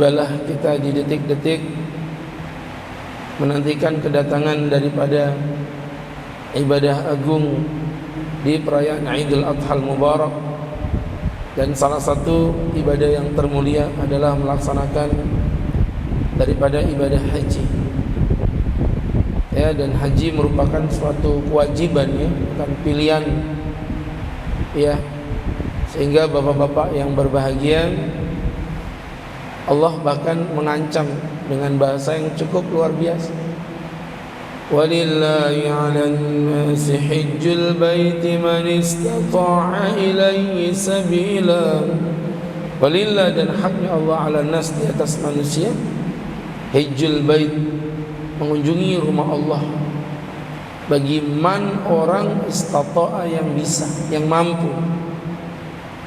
tibalah kita di detik-detik menantikan kedatangan daripada ibadah agung di perayaan Idul Adha Mubarak. Dan salah satu ibadah yang termulia adalah melaksanakan daripada ibadah haji. Ya, dan haji merupakan suatu kewajiban, ya, bukan pilihan. Ya, sehingga bapak-bapak yang berbahagia, Allah bahkan mengancam dengan bahasa yang cukup luar biasa. Walillahi 'alan nasi hajjul baiti man istata'a ilaihi sabila. Walillah, dan haknya Allah 'alan nas, di atas manusia, hajjul bait, mengunjungi rumah Allah, bagi man orang istata'a, yang bisa, yang mampu,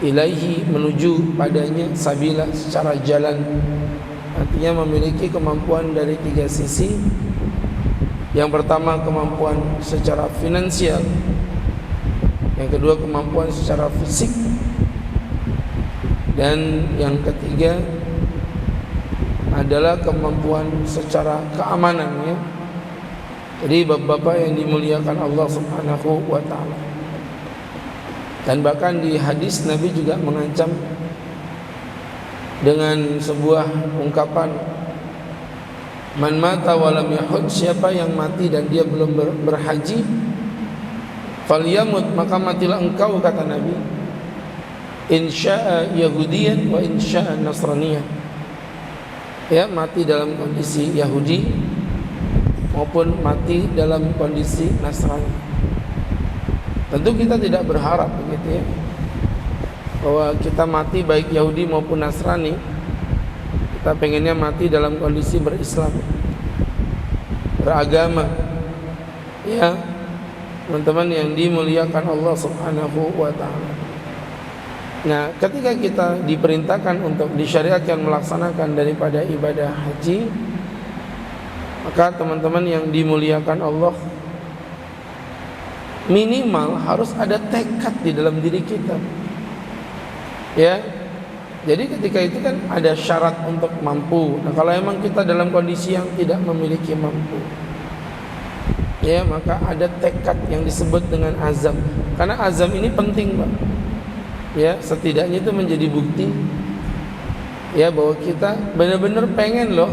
ilaihi, menuju padanya, sabila, secara jalan. Artinya memiliki kemampuan dari tiga sisi. Yang pertama, kemampuan secara finansial. Yang kedua, kemampuan secara fisik. Dan yang ketiga adalah kemampuan secara keamanan, ya. Jadi bapak-bapak yang dimuliakan Allah Subhanahu wa ta'ala. Dan bahkan di hadis Nabi juga mengancam dengan sebuah ungkapan, man mata walam yahud, siapa yang mati dan dia belum berhaji, falyamut, maka matilah engkau, kata Nabi, insya'a yahudiyan wa insya'a nasraniyan. Ya, mati dalam kondisi Yahudi maupun mati dalam kondisi Nasrani. Tentu kita tidak berharap begitu, ya, bahwa kita mati baik Yahudi maupun Nasrani. Kita pengennya mati dalam kondisi berislam, beragama. Ya, teman-teman yang dimuliakan Allah Subhanahu wa ta'ala. Nah, ketika kita diperintahkan untuk disyariatkan melaksanakan daripada ibadah haji, maka teman-teman yang dimuliakan Allah, minimal harus ada tekad di dalam diri kita. Ya, jadi ketika itu kan ada syarat untuk mampu. Nah, kalau memang kita dalam kondisi yang tidak memiliki mampu, ya, maka ada tekad yang disebut dengan azam. Karena azam ini penting, Pak. Ya, setidaknya itu menjadi bukti, ya, bahwa kita benar-benar pengen loh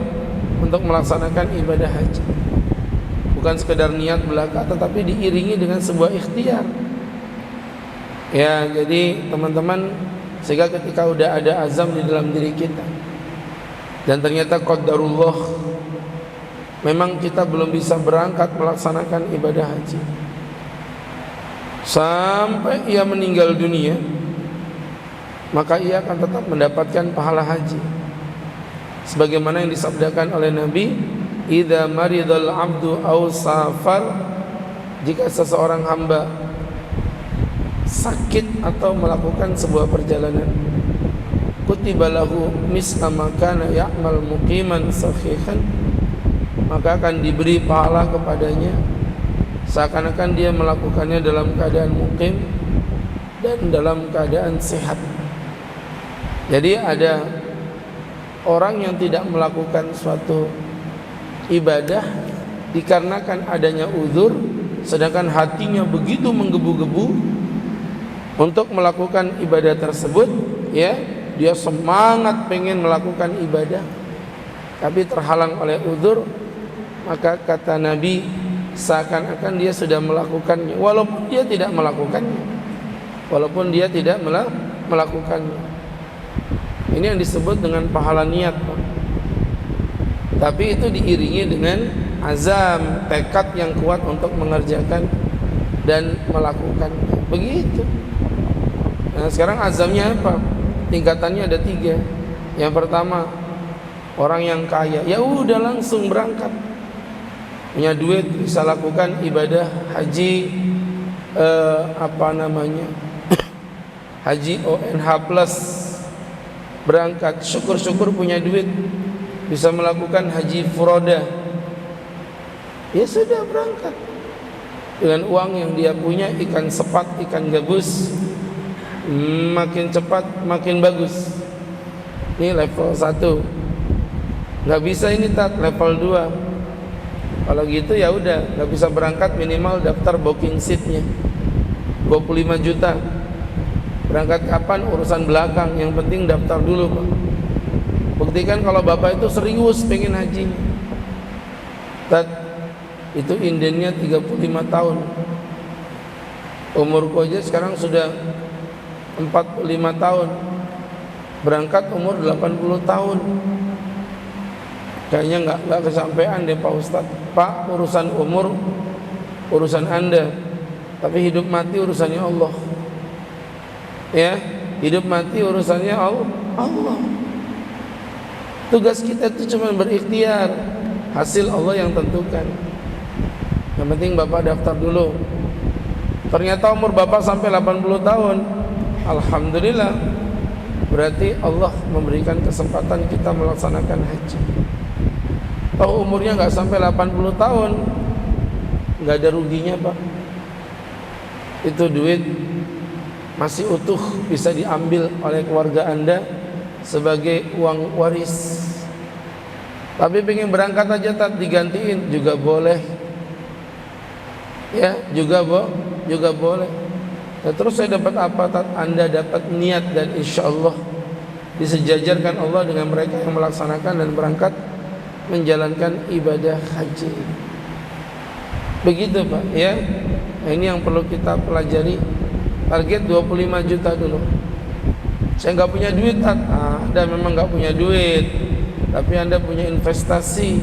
untuk melaksanakan ibadah haji. Bukan sekedar niat belaka, tetapi diiringi dengan sebuah ikhtiar. Ya, jadi teman-teman, sehingga ketika udah ada azam di dalam diri kita, dan ternyata qadarullah, memang kita belum bisa berangkat melaksanakan ibadah haji sampai ia meninggal dunia, maka ia akan tetap mendapatkan pahala haji. Sebagaimana yang disabdakan oleh Nabi, idza maridal abdu aw safar, jika seseorang hamba sakit atau melakukan sebuah perjalanan, kutiba lahu misla ma kana ya'mal muqiman sahihan, maka akan diberi pahala kepadanya seakan-akan dia melakukannya dalam keadaan muqim dan dalam keadaan sehat. Jadi ada orang yang tidak melakukan suatu ibadah dikarenakan adanya uzur, sedangkan hatinya begitu menggebu-gebu untuk melakukan ibadah tersebut, ya, dia semangat pengen melakukan ibadah, tapi terhalang oleh uzur, maka kata Nabi, seakan-akan dia sudah melakukannya walaupun dia tidak melakukannya, Ini yang disebut dengan pahala niat, Pak. Tapi itu diiringi dengan azam, tekad yang kuat untuk mengerjakan dan melakukan. Begitu. Nah, sekarang azamnya apa? Tingkatannya ada 3. Yang pertama, orang yang kaya, ya udah langsung berangkat, punya duit, bisa lakukan ibadah haji, haji ONH plus, berangkat, syukur-syukur punya duit, bisa melakukan haji furoda, ya sudah berangkat dengan uang yang dia punya, ikan sepat, ikan gabus, makin cepat makin bagus. Ini level 1. Nggak bisa ini tat level 2. Kalau gitu ya udah, nggak bisa berangkat, minimal daftar booking seatnya 25 juta. Berangkat kapan urusan belakang, yang penting daftar dulu Pak. Buktikan kalau bapak itu serius pengen haji. Tat, itu indennya 35 tahun. Umurku aja sekarang sudah 45 tahun. Berangkat umur 80 tahun. Kayaknya nggak kesampaian deh Pak Ustadz. Pak, urusan umur urusan Anda, tapi hidup mati urusannya Allah. Ya, hidup mati urusannya Allah. Tugas kita itu cuma berikhtiar, hasil Allah yang tentukan. Yang penting Bapak daftar dulu. Ternyata umur Bapak sampai 80 tahun. Alhamdulillah. Berarti Allah memberikan kesempatan kita melaksanakan haji. Kalau umurnya nggak sampai 80 tahun, nggak ada ruginya Pak. Itu duit masih utuh, bisa diambil oleh keluarga Anda sebagai uang waris. Tapi pengen berangkat aja tak digantiin juga boleh. Ya, juga boleh. Nah, terus saya dapat apa? Anda dapat niat, dan insya Allah disejajarkan Allah dengan mereka yang melaksanakan dan berangkat menjalankan ibadah haji. Begitu Pak ya. Nah, ini yang perlu kita pelajari. Target 25 juta dulu. Saya nggak punya duit. Anda memang nggak punya duit, tapi Anda punya investasi.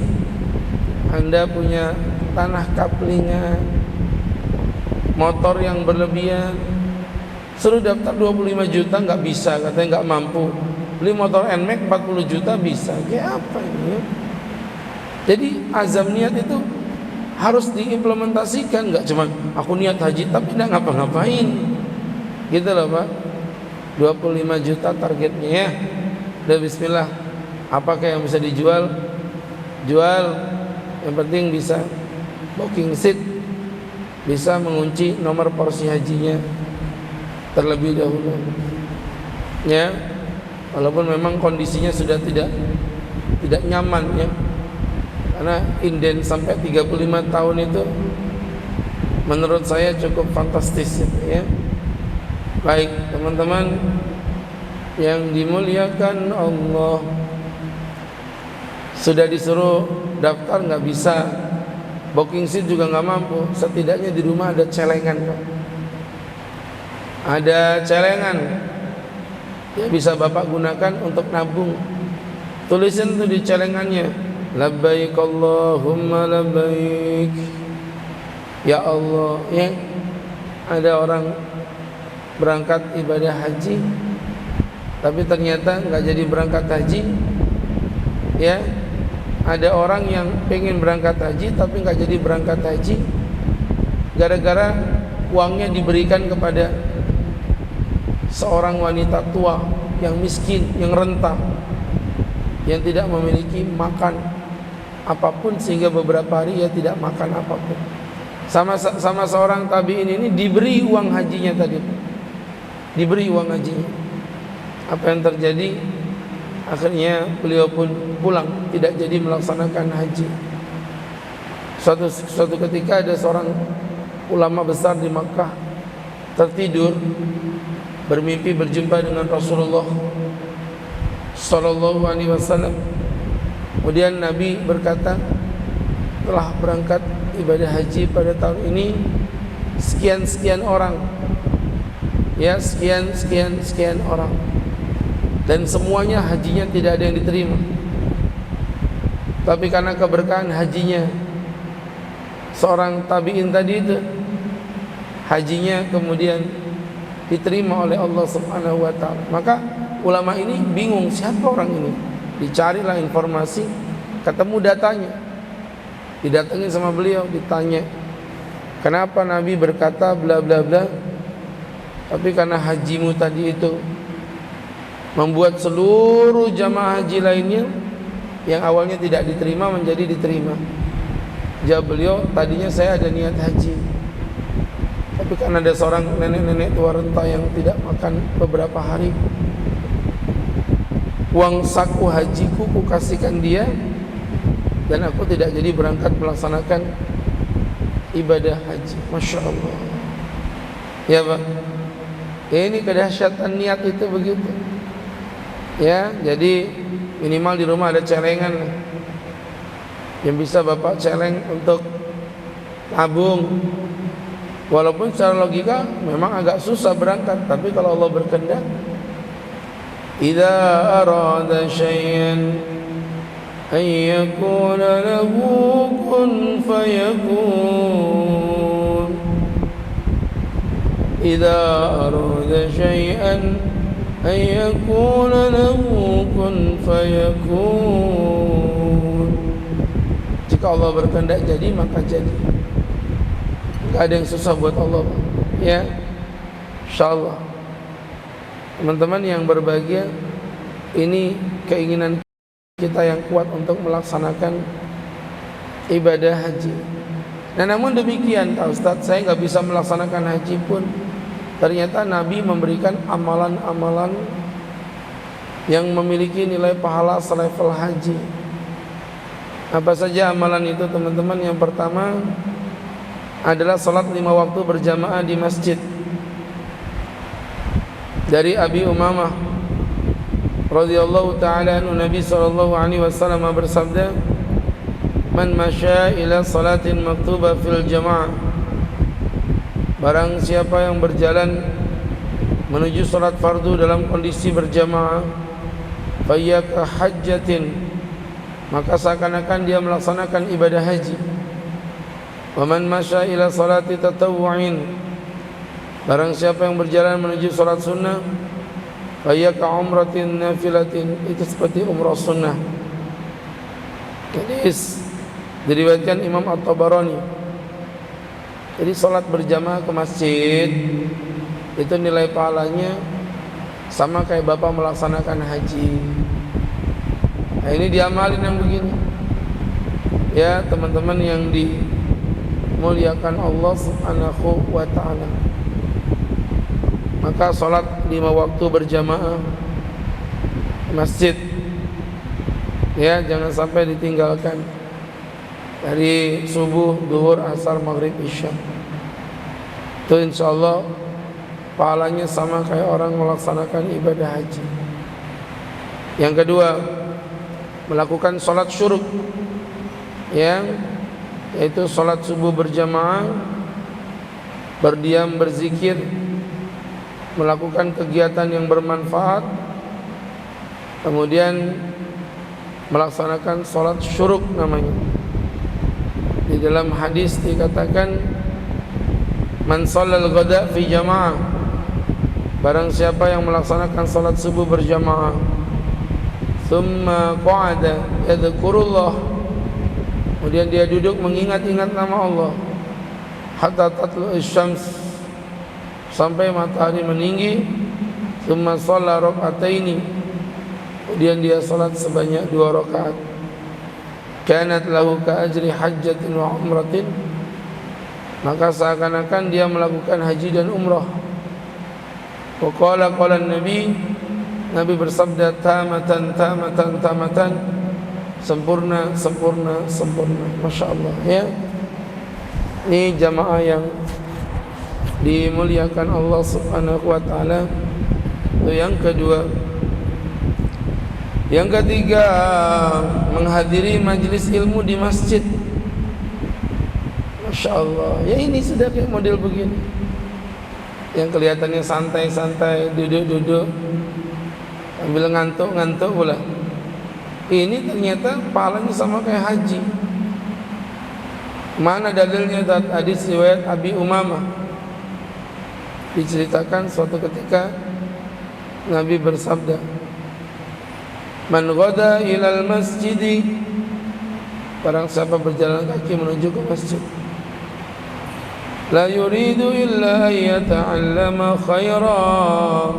Anda punya tanah kaplingan, motor yang berlebihan. Suruh daftar 25 juta nggak bisa, katanya nggak mampu. Beli motor NMAX 40 juta bisa. Kayak apa ini ya? Jadi azam niat itu harus diimplementasikan. Nggak cuma aku niat haji tapi nggak ngapa-ngapain. Gitu loh Pak. 25 juta targetnya ya. Udah bismillah. Apakah yang bisa dijual? Jual. Yang penting bisa booking seat, bisa mengunci nomor porsi hajinya terlebih dahulu. Ya. Walaupun memang kondisinya sudah tidak nyaman ya. Karena inden sampai 35 tahun itu menurut saya cukup fantastis ya. Baik teman-teman yang dimuliakan Allah, sudah disuruh daftar nggak bisa, booking seat juga nggak mampu, setidaknya di rumah ada celengan Pak. Ada celengan ya, bisa Bapak gunakan untuk nabung. Tulisin tuh di celengannya, labbaik Allahumma labbaik. Ya Allah ya. Ada orang berangkat ibadah haji tapi ternyata nggak jadi berangkat haji ya. Ada orang yang pengen berangkat haji tapi nggak jadi berangkat haji gara-gara uangnya diberikan kepada seorang wanita tua yang miskin, yang renta, yang tidak memiliki makan apapun, sehingga beberapa hari ia tidak makan apapun. Sama seorang tabi'in ini diberi uang hajinya tadi, diberi uang hajinya. Apa yang terjadi? Akhirnya beliau pun pulang, tidak jadi melaksanakan haji. Suatu ketika ada seorang ulama besar di Makkah tertidur, bermimpi berjumpa dengan Rasulullah Sallallahu Alaihi Wasallam. Kemudian Nabi berkata, telah berangkat ibadah haji pada tahun ini sekian orang, ya sekian orang, dan semuanya hajinya tidak ada yang diterima. Tapi karena keberkahan hajinya seorang tabi'in tadi itu, hajinya kemudian diterima oleh Allah Subhanahu wa taala. Maka ulama ini bingung, siapa orang ini? Dicarilah informasi, ketemu datanya. Didatengin sama beliau, ditanya, kenapa Nabi berkata bla bla bla, tapi karena hajimu tadi itu membuat seluruh jamaah haji lainnya yang awalnya tidak diterima menjadi diterima. Jawab beliau, tadinya saya ada niat haji, tapi karena ada seorang nenek-nenek tua renta yang tidak makan beberapa hari, uang saku hajiku ku kasihkan dia, dan aku tidak jadi berangkat melaksanakan ibadah haji. Masya Allah. Ya Pak, ya, ini kedahsyatan niat itu begitu. Ya, jadi minimal di rumah ada celengan yang bisa Bapak celeng untuk tabung. Walaupun secara logika memang agak susah berangkat, tapi kalau Allah berkehendak, idza arada syai'an ay yakuna lahu kun fayakun. Idza arada syai'an ay yakuna lahu kun fayakun. Jika Allah berkehendak jadi, maka jadi. Gak ada yang susah buat Allah, ya. InsyaAllah teman-teman yang berbahagia, ini keinginan kita yang kuat untuk melaksanakan ibadah haji. Nah, namun demikian Pak Ustadz, saya gak bisa melaksanakan haji pun ternyata Nabi memberikan amalan-amalan yang memiliki nilai pahala selevel haji. Apa saja amalan itu teman-teman? Yang pertama adalah salat 5 waktu berjamaah di masjid. Dari Abi Umamah radhiyallahu ta'ala anhu, Nabi sallallahu alaihi wasallam bersabda, "Man masya ila salatin maktubah fil jamaah." Barang siapa yang berjalan menuju salat fardu dalam kondisi berjamaah, fayyaka hajjatin, maka seakan-akan dia melaksanakan ibadah haji. Wa man masya ila salati tatawwu'in, barang siapa yang berjalan menuju salat sunnah, fayyaka umratin nafilatin, itu seperti umrah sunnah. Hadis diriwayatkan Imam At-Tabarani. Jadi salat berjamaah ke masjid itu nilai pahalanya sama kayak Bapak melaksanakan haji. Nah, ini diamalin yang begini. Ya, teman-teman yang dimuliakan Allah Subhanahu wa ta'ala, maka salat 5 waktu berjamaah di masjid, ya, jangan sampai ditinggalkan. Dari subuh, duhur, asar, maghrib, isya, itu insyaallah pahalanya sama kayak orang melaksanakan ibadah haji. Yang kedua, melakukan salat syuruk, yaitu salat subuh berjamaah, berdiam, berzikir, melakukan kegiatan yang bermanfaat, kemudian melaksanakan salat syuruk namanya. Di dalam hadis dikatakan, man shallal ghada fi jamaah, barang siapa yang melaksanakan salat subuh berjamaah, thumma qa'ada yadhkurullah, kemudian dia duduk mengingat-ingat nama Allah, hatta tatlu'us syams, sampai matahari meninggi, thumma shalla raka'ataini, kemudian dia salat sebanyak 2 rakaat, kanat lahu ka ajri hajjatin wa umratin, maka seakan-akan dia melakukan haji dan umrah. Wa qala Nabi bersabda, tamatan tamatan tamatan, sempurna sempurna sempurna. Masya Allah, ya. Ini jamaah yang dimuliakan Allah Subhanahu wa ta'ala. Itu yang kedua. Yang ketiga, menghadiri majelis ilmu di masjid. Masya Allah, ya, ini sudah kayak model begini, yang kelihatannya santai-santai, duduk-duduk sambil ngantuk-ngantuk pula. Ini ternyata pahalanya sama kayak haji. Mana dalilnya? Hadis riwayat Abi Umamah, diceritakan suatu ketika Nabi bersabda, man ghada ilal masjidi, barang siapa berjalan kaki menuju ke masjid, la yuridu illa ayyata'allama khairan,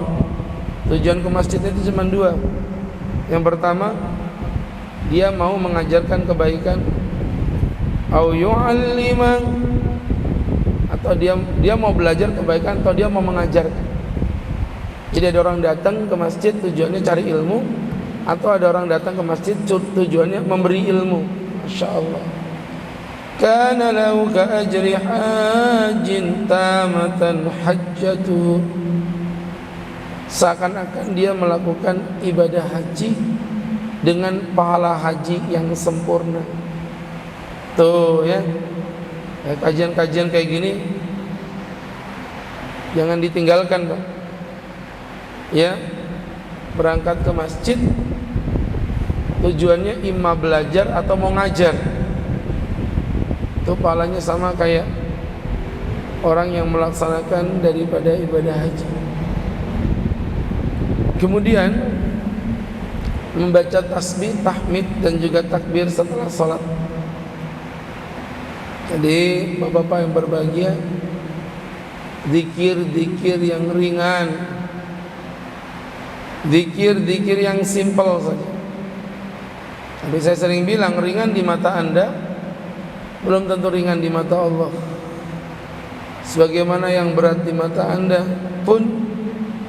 tujuan ke masjid itu cuma 2. Yang pertama, dia mau mengajarkan kebaikan, au yu'alliman, atau dia mau belajar kebaikan, atau dia mau mengajarkan. Jadi ada orang datang ke masjid tujuannya cari ilmu, atau ada orang datang ke masjid tujuannya memberi ilmu. Masya Allah. Kana lahu ka ajri hajin tamatan hajjatuhu, seakan-akan dia melakukan ibadah haji dengan pahala haji yang sempurna. Tuh ya, kajian-kajian kayak gini jangan ditinggalkan, Pak. Ya, berangkat ke masjid tujuannya imma belajar atau mau ngajar, itu pahalanya sama kayak orang yang melaksanakan daripada ibadah haji. Kemudian membaca tasbih, tahmid dan juga takbir setelah sholat. Jadi bapak-bapak yang berbahagia, zikir-zikir yang ringan, zikir-zikir yang simpel saja. Tapi saya sering bilang, ringan di mata Anda belum tentu ringan di mata Allah. Sebagaimana yang berat di mata Anda pun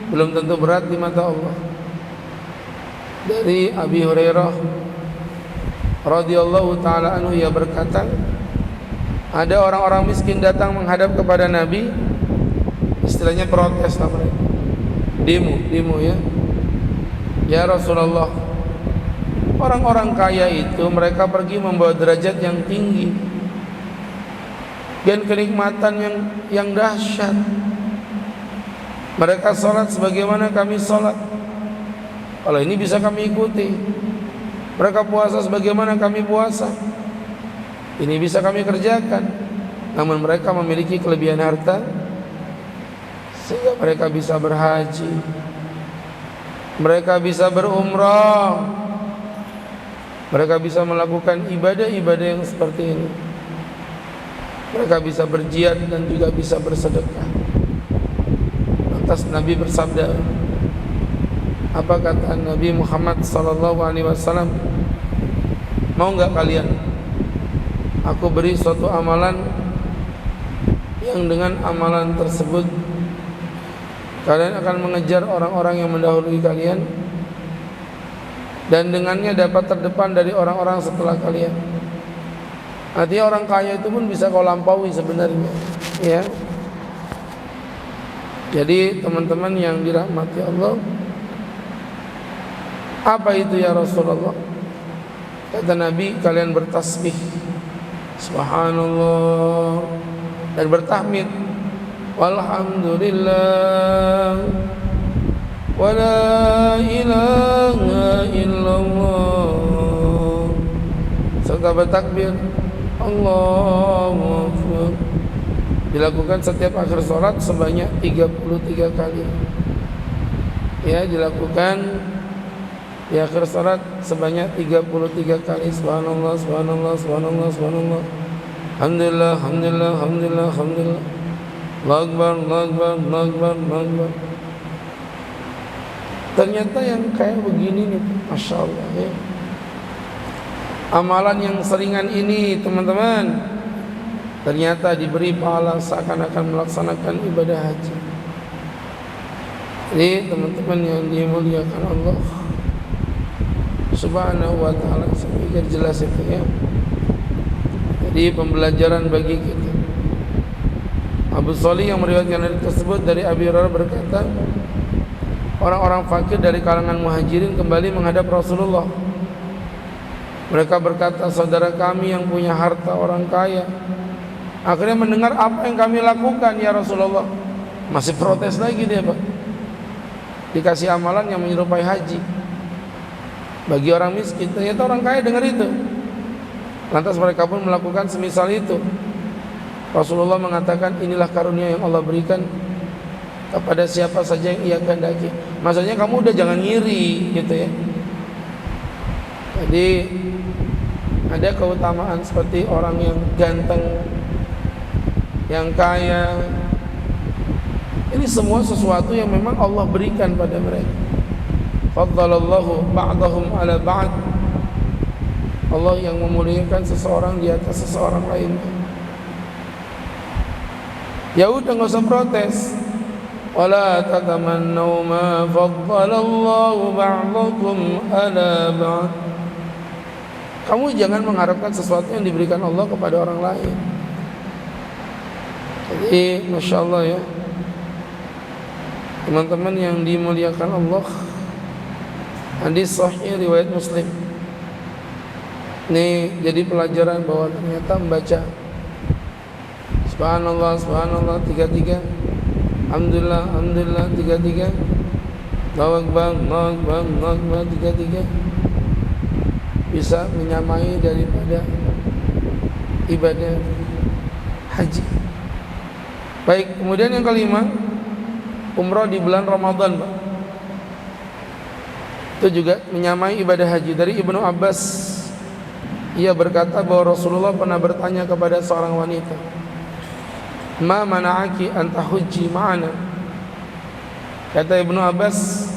belum tentu berat di mata Allah. Dari Abi Hurairah radhiyallahu taala anhu, ia berkata, ada orang-orang miskin datang menghadap kepada Nabi, istilahnya protes lah mereka, demo ya. Ya Rasulullah, orang-orang kaya itu mereka pergi membawa derajat yang tinggi dan kenikmatan yang dahsyat. Mereka sholat sebagaimana kami sholat, kalau ini bisa kami ikuti. Mereka puasa sebagaimana kami puasa, ini bisa kami kerjakan. Namun mereka memiliki kelebihan harta sehingga mereka bisa berhaji, mereka bisa berumrah, mereka bisa melakukan ibadah-ibadah yang seperti ini. Mereka bisa berjihad dan juga bisa bersedekah. Lantas Nabi bersabda, apa kata Nabi Muhammad SAW? Mau enggak kalian aku beri suatu amalan yang dengan amalan tersebut kalian akan mengejar orang-orang yang mendahului kalian, dan dengannya dapat terdepan dari orang-orang setelah kalian. Artinya orang kaya itu pun bisa kau lampaui sebenarnya, ya. Jadi teman-teman yang dirahmati Allah, apa itu ya Rasulullah? Kata Nabi, kalian bertasbih subhanallah dan bertahmid walhamdulillah wa la ilaha illallah, serta bertakbir Allahu Akbar. Dilakukan setiap akhir sholat sebanyak 33 kali. Ya, dilakukan di akhir sholat sebanyak 33 kali. Subhanallah, subhanallah, subhanallah, subhanallah. Alhamdulillah, alhamdulillah, alhamdulillah, alhamdulillah. Allahu Akbar, Allahu Akbar, Allahu Akbar, Allahu Akbar. Ternyata yang kayak begini nih, Masya Allah ya. Amalan yang seringan ini teman-teman, ternyata diberi pahala seakan-akan melaksanakan ibadah haji. Jadi teman-teman yang dimuliakan Allah Subhanahu wa ta'ala, saya pikir jelas itu ya. Jadi pembelajaran bagi kita. Abu Shalih yang meriwayatkan hadis tersebut dari Abi Hurairah berkata, orang-orang fakir dari kalangan muhajirin kembali menghadap Rasulullah. Mereka berkata, saudara kami yang punya harta orang kaya akhirnya mendengar apa yang kami lakukan ya Rasulullah. Masih protes lagi dia, Pak. Dikasih amalan yang menyerupai haji bagi orang miskin. Ternyata orang kaya dengar itu, lantas mereka pun melakukan semisal itu. Rasulullah mengatakan, inilah karunia yang Allah berikan kepada siapa saja yang ia kehendaki. Maksudnya kamu udah jangan ngiri gitu ya. Jadi ada keutamaan seperti orang yang ganteng, yang kaya. Ini semua sesuatu yang memang Allah berikan pada mereka. Faddalallahu ba'dahum ala ba'd. Allah yang memuliakan seseorang di atas seseorang lainnya. Ya udah, nggak usah protes. Wala tatamannaw ma faddalallahu ba'dakum ala ba'd. Kamu jangan mengharapkan sesuatu yang diberikan Allah kepada orang lain. Jadi Masya Allah ya, teman-teman yang dimuliakan Allah, hadis sahih riwayat Muslim. Ini jadi pelajaran bahwa ternyata membaca Subhanallah, Subhanallah 33, Alhamdulillah, Alhamdulillah 33, Allahu Akbar, Allahu Akbar, Allahu Akbar 33 bisa menyamai daripada ibadah haji. Baik, kemudian yang kelima, umrah di bulan Ramadan, Pak. Itu juga menyamai ibadah haji. Dari Ibnu Abbas, ia berkata bahwa Rasulullah pernah bertanya kepada seorang wanita, "Ma mana'aki an tahujji ma'ana?" Kata Ibnu Abbas,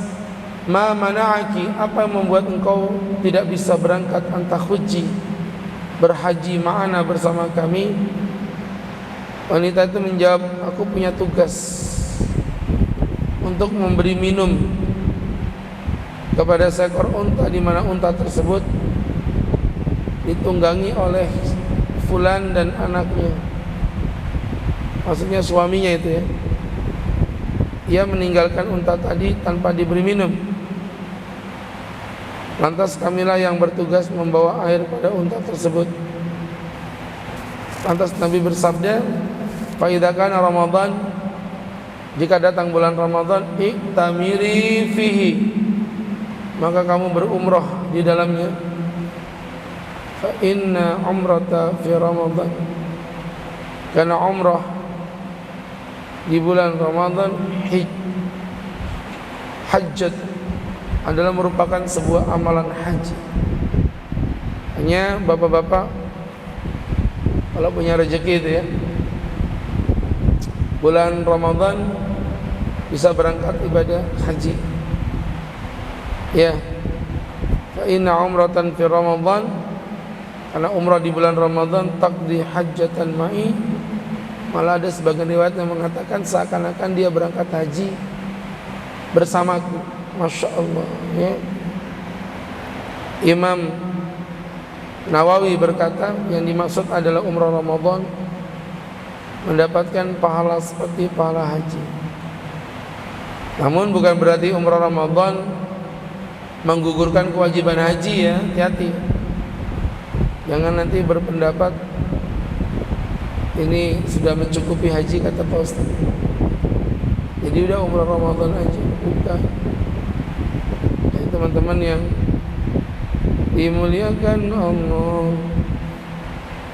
"Ma mana'aki, apa yang membuat engkau tidak bisa berangkat an tahujji, berhaji ma'ana bersama kami?" Wanita itu menjawab, "Aku punya tugas untuk memberi minum kepada seekor unta, di mana unta tersebut ditunggangi oleh fulan dan anaknya." Maksudnya suaminya itu ya. Ia meninggalkan unta tadi tanpa diberi minum. Lantas kamilah yang bertugas membawa air pada unta tersebut. Lantas Nabi bersabda, "Fa idza kana Ramadan, jika datang bulan Ramadan, iktamiri fihi, maka kamu berumrah di dalamnya. Fa inna umrata fi Ramadan, karena umrah di bulan Ramadan hajjat adalah merupakan sebuah amalan haji." Hanya bapak-bapak kalau punya rezeki itu ya, bulan Ramadan bisa berangkat ibadah haji. Ya, fa inna umratan fi Ramadan, karena umrah di bulan Ramadan taqdi hajjatan ma'i. Malah ada sebagian riwayat yang mengatakan seakan-akan dia berangkat haji bersamaku. Masya Allah ya. Imam Nawawi berkata, yang dimaksud adalah umrah Ramadan mendapatkan pahala seperti pahala haji. Namun bukan berarti umrah Ramadan menggugurkan kewajiban haji ya. Hati-hati, jangan nanti berpendapat ini sudah mencukupi haji kata Pak Ustaz, jadi udah umrah Ramadan aja. Bukan. Jadi teman-teman yang dimuliakan Allah,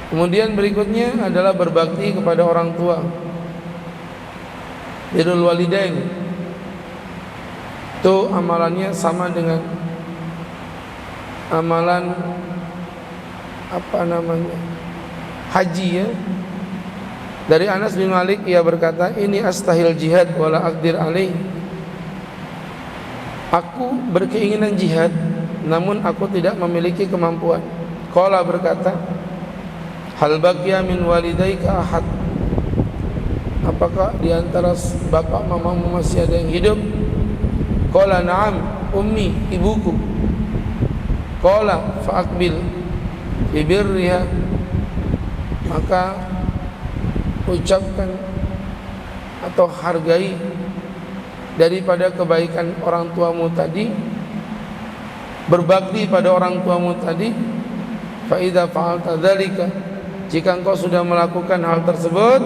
kemudian berikutnya adalah berbakti kepada orang tua, birrul walidain. Itu amalannya sama dengan amalan haji ya. Dari Anas bin Malik, ia berkata, "Ini astahil jihad wala aqdir alaih." Aku berkeinginan jihad, namun aku tidak memiliki kemampuan. Qala berkata, "Hal baqiya min walidayka ahad?" Apakah di antara bapak mamamu masih ada yang hidup? Qala na'am, ummi, ibuku. Qala fa'aqbil bibirriha, maka ucapkan atau hargai daripada kebaikan orang tuamu tadi, berbakti pada orang tuamu tadi. Fa idza fa'alta dzalika, jika engkau sudah melakukan hal tersebut,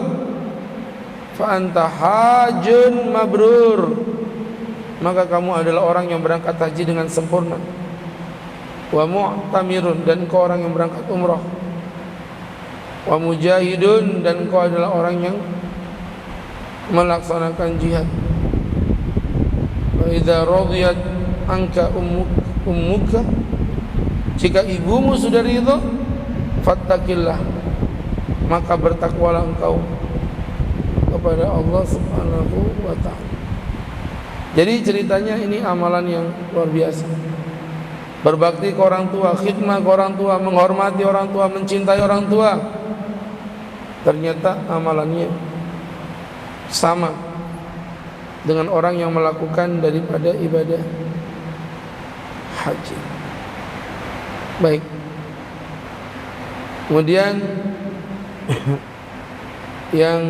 fa anta hajjun mabrur, maka kamu adalah orang yang berangkat haji dengan sempurna. Wa mu'tamirun, dan engkau orang yang berangkat umrah. Wa mujahidun, dan engkau adalah orang yang melaksanakan jihad. Wa idza radiyat anka ummuka, jika ibumu sudah ridha, fattaqillah, maka bertakwalah engkau kepada Allah Subhanahu wa ta'ala. Jadi ceritanya ini amalan yang luar biasa. Berbakti ke orang tua, khidmah ke orang tua, menghormati orang tua, mencintai orang tua. Ternyata amalannya sama dengan orang yang melakukan daripada ibadah haji. Baik, Kemudian yang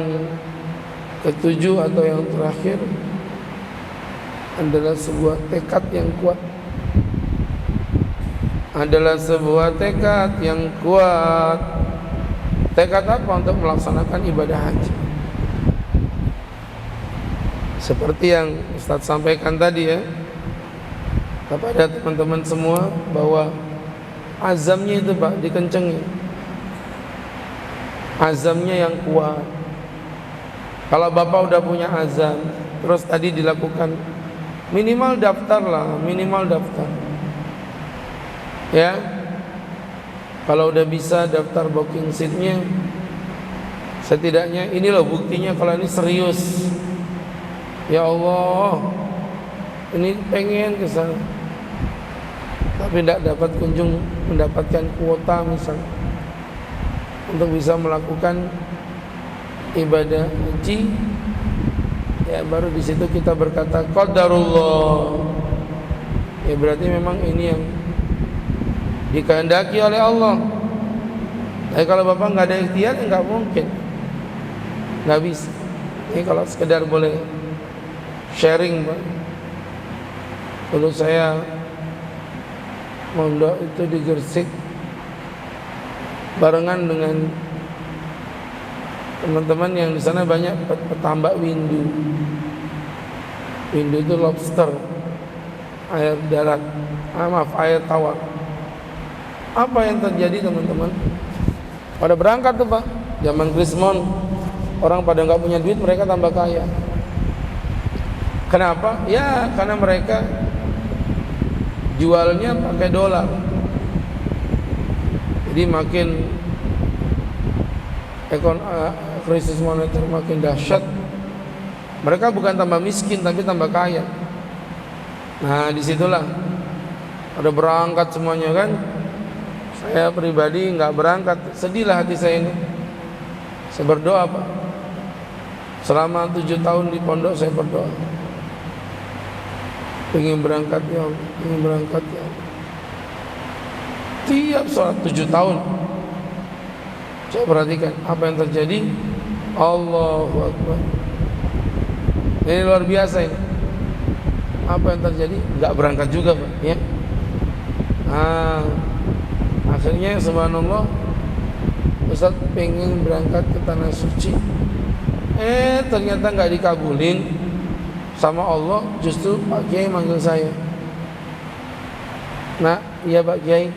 ketujuh atau yang terakhir adalah sebuah tekad yang kuat. Adalah sebuah tekad yang kuat. Tekad apa? Untuk melaksanakan ibadah haji. Seperti yang Ustaz sampaikan tadi ya, kepada teman-teman semua, bahwa azamnya itu Pak dikencengin, azamnya yang kuat. Kalau Bapak udah punya azam, terus tadi dilakukan, minimal daftar lah, minimal daftar ya. Kalau udah bisa daftar booking seatnya, setidaknya ini loh buktinya kalau ini serius. Ya Allah, ini pengen ke sana, tapi tidak dapat kunjung mendapatkan kuota misalnya untuk bisa melakukan ibadah haji, ya baru di situ kita berkata qadarullah. Ya berarti memang ini yang dikehendaki oleh Allah. Tapi kalau Bapak nggak ada ikhtiar, nggak mungkin, nggak bisa. Ini kalau sekedar boleh sharing, Pak. Dulu saya mondok itu di Gresik barengan dengan teman-teman yang di sana banyak petambak windu. Windu itu lobster, air darat, maaf air tawar. Apa yang terjadi teman-teman? Pada berangkat tuh Pak, zaman Krismon, orang pada nggak punya duit, mereka tambah kaya. Kenapa? Ya karena mereka jualnya pakai dolar. Jadi makin krisis moneter makin dahsyat, mereka bukan tambah miskin tapi tambah kaya. Nah disitulah ada berangkat semuanya kan. Saya pribadi nggak berangkat, sedihlah hati saya ini. Saya berdoa Pak, selama 7 tahun di pondok saya berdoa, ingin berangkat ya Allah, ingin berangkat ya Allah. Tiap sholat 7 tahun saya perhatikan apa yang terjadi. Allahu Akbar, ini luar biasa ini. Apa yang terjadi? Nggak berangkat juga Pak ya. Akhirnya subhanallah, Ustaz pengen berangkat ke tanah suci, ternyata nggak dikabulin sama Allah. Justru Pak Kiai manggil saya, nah iya Pak Kiai,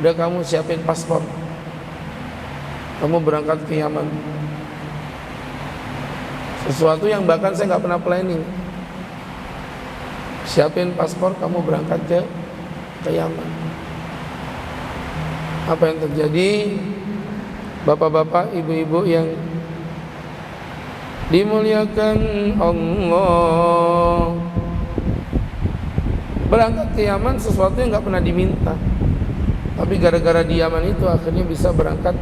udah kamu siapin paspor, kamu berangkat ke Yaman. Sesuatu yang bahkan saya nggak pernah planning. Siapin paspor, kamu berangkat ke Yaman. Apa yang terjadi? Bapak-bapak, ibu-ibu yang dimuliakan Allah, berangkat ke Yaman sesuatu yang nggak pernah diminta, tapi gara-gara di Yaman itu akhirnya bisa berangkat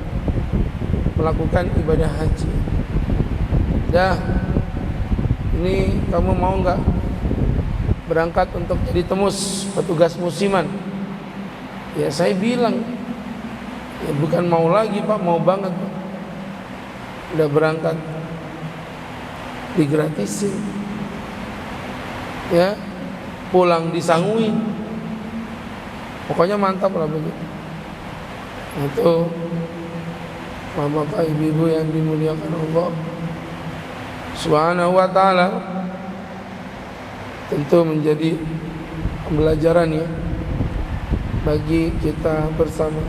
melakukan ibadah haji. Dah, ini kamu mau nggak berangkat untuk jadi temus, petugas musiman? Ya saya bilang, ya bukan mau lagi Pak, mau banget Pak. Udah berangkat digratisin, ya pulang disangui, pokoknya mantap lah begitu. Itu bapak ibu-ibu yang dimuliakan Allah Subhanahu wa ta'ala, tentu menjadi pembelajaran ya bagi kita bersama.